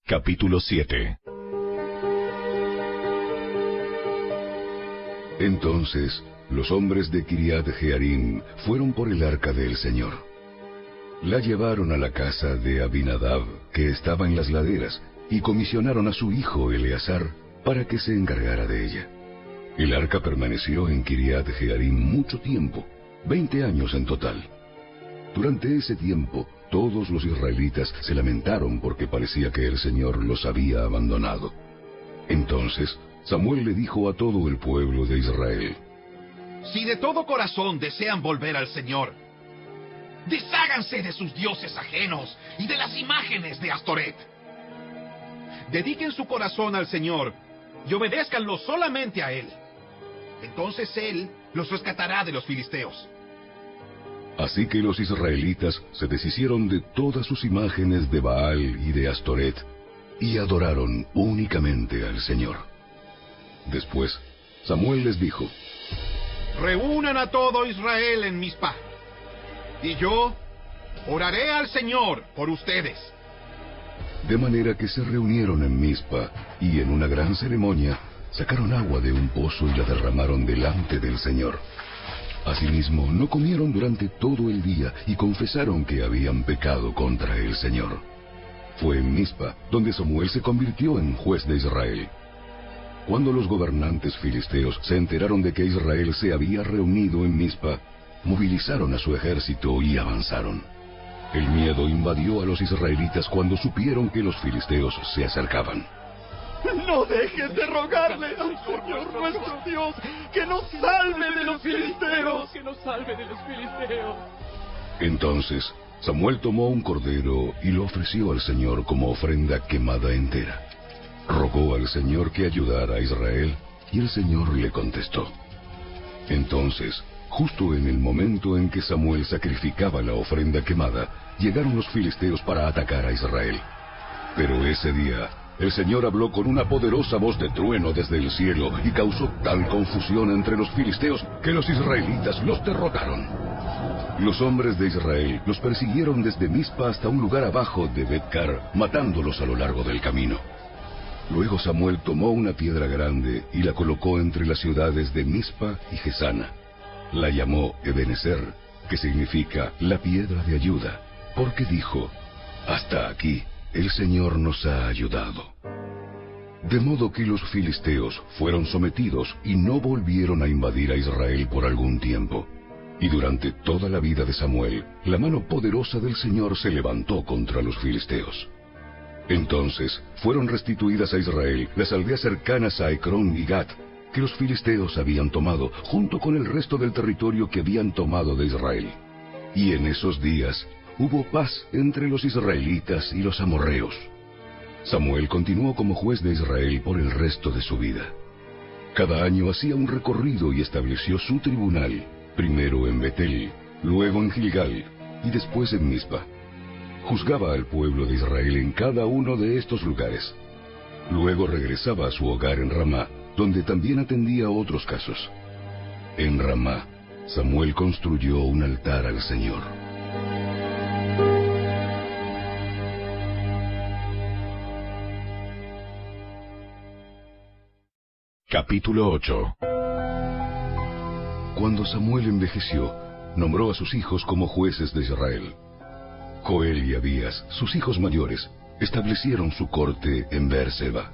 Capítulo 7. Entonces los hombres de Kiriat Jearim fueron por el arca del Señor. La llevaron a la casa de Abinadab, que estaba en las laderas, y comisionaron a su hijo Eleazar para que se encargara de ella. El arca permaneció en Kiriat Jearim mucho tiempo, 20 años en total. Durante ese tiempo, todos los israelitas se lamentaron porque parecía que el Señor los había abandonado. Entonces Samuel le dijo a todo el pueblo de Israel: Si de todo corazón desean volver al Señor, desháganse de sus dioses ajenos y de las imágenes de Astoret. Dediquen su corazón al Señor y obedézcanlo solamente a Él. Entonces Él los rescatará de los filisteos. Así que los israelitas se deshicieron de todas sus imágenes de Baal y de Astoret, y adoraron únicamente al Señor. Después, Samuel les dijo: Reúnan a todo Israel en Mizpa, y yo oraré al Señor por ustedes. De manera que se reunieron en Mizpa, y en una gran ceremonia sacaron agua de un pozo y la derramaron delante del Señor. Asimismo, no comieron durante todo el día y confesaron que habían pecado contra el Señor. Fue en Mizpa donde Samuel se convirtió en juez de Israel. Cuando los gobernantes filisteos se enteraron de que Israel se había reunido en Mizpa, movilizaron a su ejército y avanzaron. El miedo invadió a los israelitas cuando supieron que los filisteos se acercaban. No dejes de rogarle al Señor nuestro Dios que nos salve de los filisteos. Que nos salve de los filisteos. Entonces Samuel tomó un cordero y lo ofreció al Señor como ofrenda quemada entera. Rogó al Señor que ayudara a Israel, y el Señor le contestó. Entonces, justo en el momento en que Samuel sacrificaba la ofrenda quemada, llegaron los filisteos para atacar a Israel. Pero ese día el Señor habló con una poderosa voz de trueno desde el cielo y causó tal confusión entre los filisteos que los israelitas los derrotaron. Los hombres de Israel los persiguieron desde Mizpa hasta un lugar abajo de Bet-car, matándolos a lo largo del camino. Luego Samuel tomó una piedra grande y la colocó entre las ciudades de Mizpa y Gesana. La llamó Ebenezer, que significa la piedra de ayuda, porque dijo: hasta aquí el Señor nos ha ayudado. De modo que los filisteos fueron sometidos y no volvieron a invadir a Israel por algún tiempo. Y durante toda la vida de Samuel, la mano poderosa del Señor se levantó contra los filisteos. Entonces fueron restituidas a Israel las aldeas cercanas a Ecrón y Gat, que los filisteos habían tomado, junto con el resto del territorio que habían tomado de Israel. Y en esos días hubo paz entre los israelitas y los amorreos. Samuel continuó como juez de Israel por el resto de su vida. Cada año hacía un recorrido y estableció su tribunal, primero en Betel, luego en Gilgal y después en Mizpa. Juzgaba al pueblo de Israel en cada uno de estos lugares. Luego regresaba a su hogar en Ramá, donde también atendía otros casos. En Ramá, Samuel construyó un altar al Señor. Capítulo 8. Cuando Samuel envejeció, nombró a sus hijos como jueces de Israel. Joel y Abías, sus hijos mayores, establecieron su corte en Beerseba.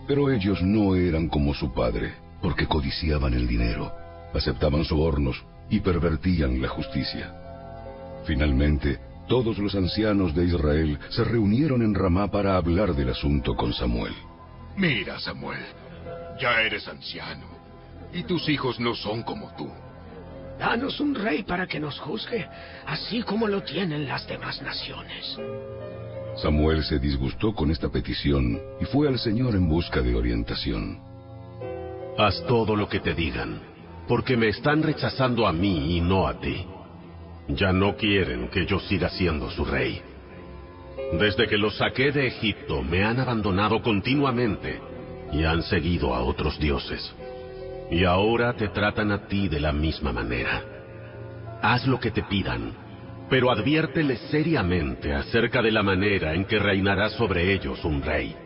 Pero ellos no eran como su padre, porque codiciaban el dinero, aceptaban sobornos y pervertían la justicia. Finalmente, todos los ancianos de Israel se reunieron en Ramá para hablar del asunto con Samuel. Mira, Samuel, ya eres anciano, y tus hijos no son como tú. Danos un rey para que nos juzgue, así como lo tienen las demás naciones. Samuel se disgustó con esta petición y fue al Señor en busca de orientación. Haz todo lo que te digan, porque me están rechazando a mí y no a ti. Ya no quieren que yo siga siendo su rey. Desde que los saqué de Egipto me han abandonado continuamente y han seguido a otros dioses. Y ahora te tratan a ti de la misma manera. Haz lo que te pidan, pero adviérteles seriamente acerca de la manera en que reinará sobre ellos un rey.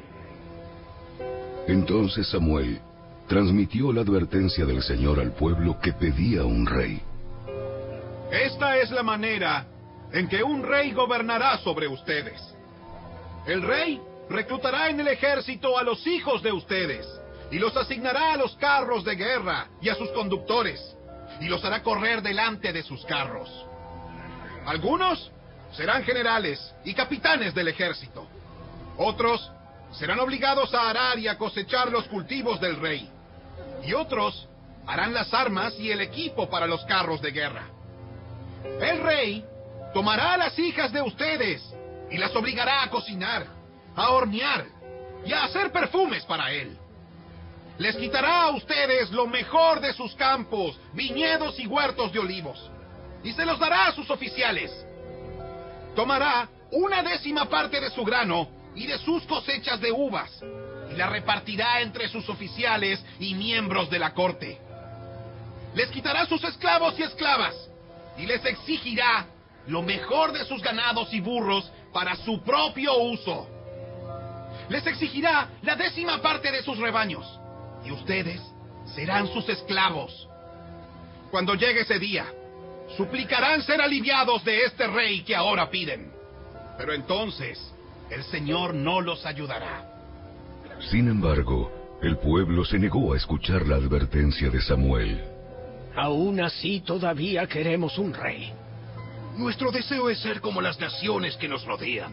Entonces Samuel transmitió la advertencia del Señor al pueblo que pedía un rey. Esta es la manera en que un rey gobernará sobre ustedes. El rey reclutará en el ejército a los hijos de ustedes, y los asignará a los carros de guerra y a sus conductores, y los hará correr delante de sus carros. Algunos serán generales y capitanes del ejército. Otros serán obligados a arar y a cosechar los cultivos del rey. Y otros harán las armas y el equipo para los carros de guerra. El rey tomará a las hijas de ustedes y las obligará a cocinar, a hornear y a hacer perfumes para él. Les quitará a ustedes lo mejor de sus campos, viñedos y huertos de olivos, y se los dará a sus oficiales. Tomará 1/10 parte de su grano y de sus cosechas de uvas, y la repartirá entre sus oficiales y miembros de la corte. Les quitará sus esclavos y esclavas, y les exigirá lo mejor de sus ganados y burros para su propio uso. Les exigirá la 10ª parte de sus rebaños, y ustedes serán sus esclavos. Cuando llegue ese día, suplicarán ser aliviados de este rey que ahora piden. Pero entonces, el Señor no los ayudará. Sin embargo, el pueblo se negó a escuchar la advertencia de Samuel. Aún así, todavía queremos un rey. Nuestro deseo es ser como las naciones que nos rodean.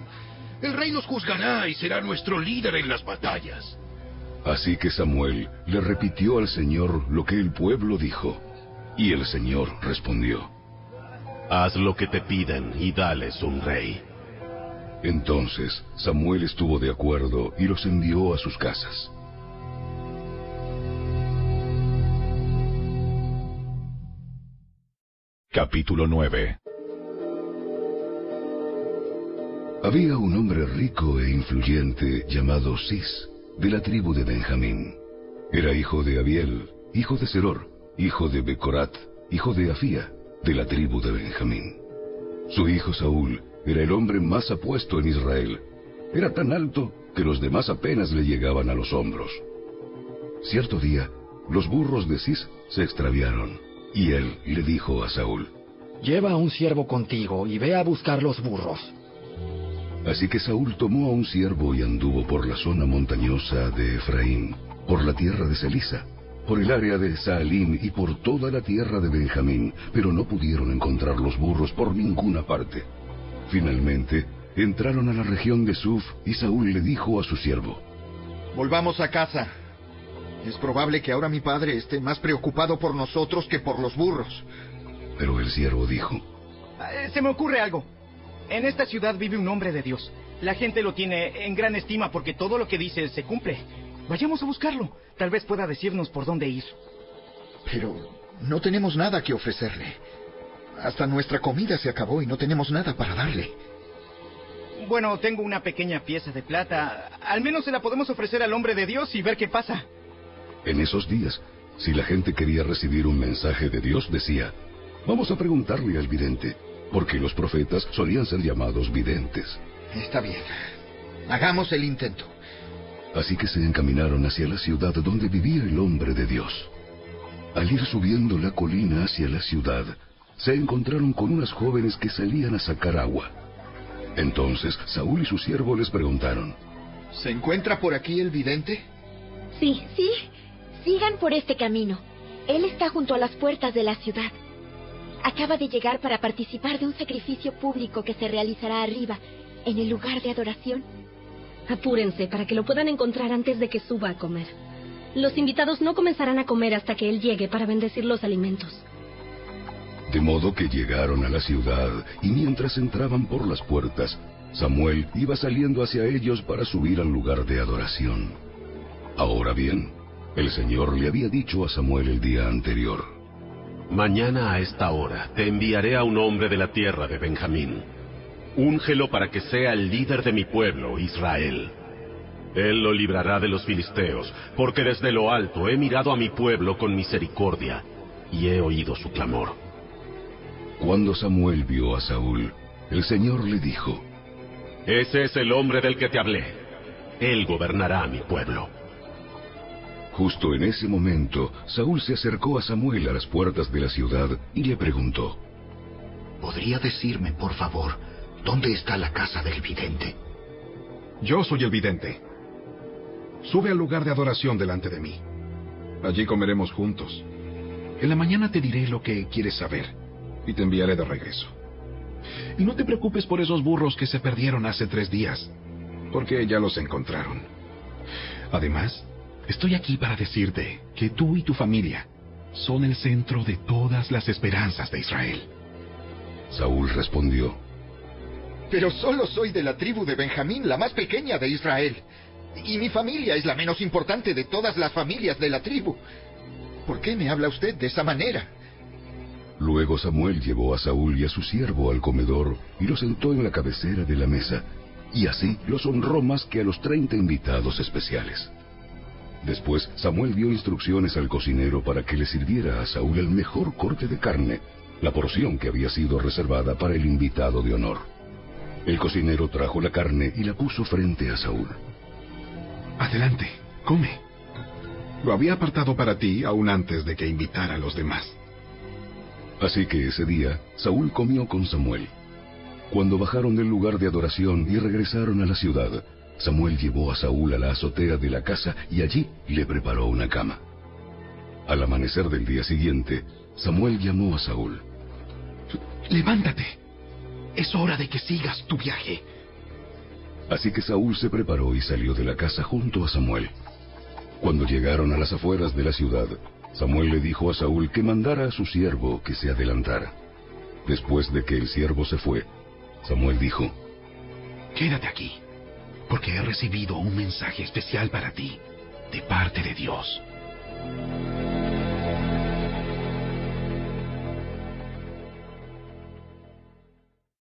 El rey nos juzgará y será nuestro líder en las batallas. Así que Samuel le repitió al Señor lo que el pueblo dijo. Y el Señor respondió: Haz lo que te piden y dales un rey. Entonces Samuel estuvo de acuerdo y los envió a sus casas. Capítulo 9. Había un hombre rico e influyente llamado Cis, de la tribu de Benjamín. Era hijo de Abiel, hijo de Seror, hijo de Becorat, hijo de Afía, de la tribu de Benjamín. Su hijo Saúl era el hombre más apuesto en Israel. Era tan alto que los demás apenas le llegaban a los hombros. Cierto día, los burros de Cis se extraviaron, y él le dijo a Saúl: Lleva a un siervo contigo y ve a buscar los burros. Así que Saúl tomó a un siervo y anduvo por la zona montañosa de Efraín, por la tierra de Selisa, por el área de Saalim y por toda la tierra de Benjamín, pero no pudieron encontrar los burros por ninguna parte. Finalmente, entraron a la región de Suf y Saúl le dijo a su siervo: Volvamos a casa. Es probable que ahora mi padre esté más preocupado por nosotros que por los burros. Pero el siervo dijo: Se me ocurre algo. En esta ciudad vive un hombre de Dios. La gente lo tiene en gran estima porque todo lo que dice se cumple. Vayamos a buscarlo. Tal vez pueda decirnos por dónde ir. Pero no tenemos nada que ofrecerle. Hasta nuestra comida se acabó y no tenemos nada para darle. Bueno, tengo una pequeña pieza de plata. Al menos se la podemos ofrecer al hombre de Dios y ver qué pasa. En esos días, si la gente quería recibir un mensaje de Dios, decía: Vamos a preguntarle al vidente, porque los profetas solían ser llamados videntes. Está bien. Hagamos el intento. Así que se encaminaron hacia la ciudad donde vivía el hombre de Dios. Al ir subiendo la colina hacia la ciudad, se encontraron con unas jóvenes que salían a sacar agua. Entonces Saúl y su siervo les preguntaron: ¿Se encuentra por aquí el vidente? Sí. Sigan por este camino. Él está junto a las puertas de la ciudad. Acaba de llegar para participar de un sacrificio público que se realizará arriba, en el lugar de adoración. Apúrense para que lo puedan encontrar antes de que suba a comer. Los invitados no comenzarán a comer hasta que él llegue para bendecir los alimentos. De modo que llegaron a la ciudad, y mientras entraban por las puertas, Samuel iba saliendo hacia ellos para subir al lugar de adoración. Ahora bien, el Señor le había dicho a Samuel el día anterior: Mañana a esta hora te enviaré a un hombre de la tierra de Benjamín. Úngelo para que sea el líder de mi pueblo, Israel. Él lo librará de los filisteos, porque desde lo alto he mirado a mi pueblo con misericordia, y he oído su clamor. Cuando Samuel vio a Saúl, El Señor le dijo: Ese es el hombre del que te hablé. Él gobernará a mi pueblo. Justo en ese momento, Saúl se acercó a Samuel a las puertas de la ciudad y le preguntó: ¿Podría decirme, por favor, dónde está la casa del vidente? Yo soy el vidente. Sube al lugar de adoración delante de mí. Allí comeremos juntos. En la mañana te diré lo que quieres saber y te enviaré de regreso. Y no te preocupes por esos burros que se perdieron hace 3 días, porque ya los encontraron. Además, estoy aquí para decirte que tú y tu familia son el centro de todas las esperanzas de Israel. Saúl respondió: Pero solo soy de la tribu de Benjamín, la más pequeña de Israel. Y mi familia es la menos importante de todas las familias de la tribu. ¿Por qué me habla usted de esa manera? Luego Samuel llevó a Saúl y a su siervo al comedor y lo sentó en la cabecera de la mesa, y así los honró más que a los 30 invitados especiales. Después Samuel dio instrucciones al cocinero para que le sirviera a Saúl el mejor corte de carne, la porción que había sido reservada para el invitado de honor. El cocinero trajo la carne y la puso frente a Saúl. Adelante, come. Lo había apartado para ti aún antes de que invitara a los demás. Así que ese día, Saúl comió con Samuel. Cuando bajaron del lugar de adoración y regresaron a la ciudad, Samuel llevó a Saúl a la azotea de la casa y allí le preparó una cama. Al amanecer del día siguiente, Samuel llamó a Saúl. Levántate. Es hora de que sigas tu viaje. Así que Saúl se preparó y salió de la casa junto a Samuel. Cuando llegaron a las afueras de la ciudad, Samuel le dijo a Saúl que mandara a su siervo que se adelantara. Después de que el siervo se fue, Samuel dijo: Quédate aquí, porque he recibido un mensaje especial para ti, de parte de Dios.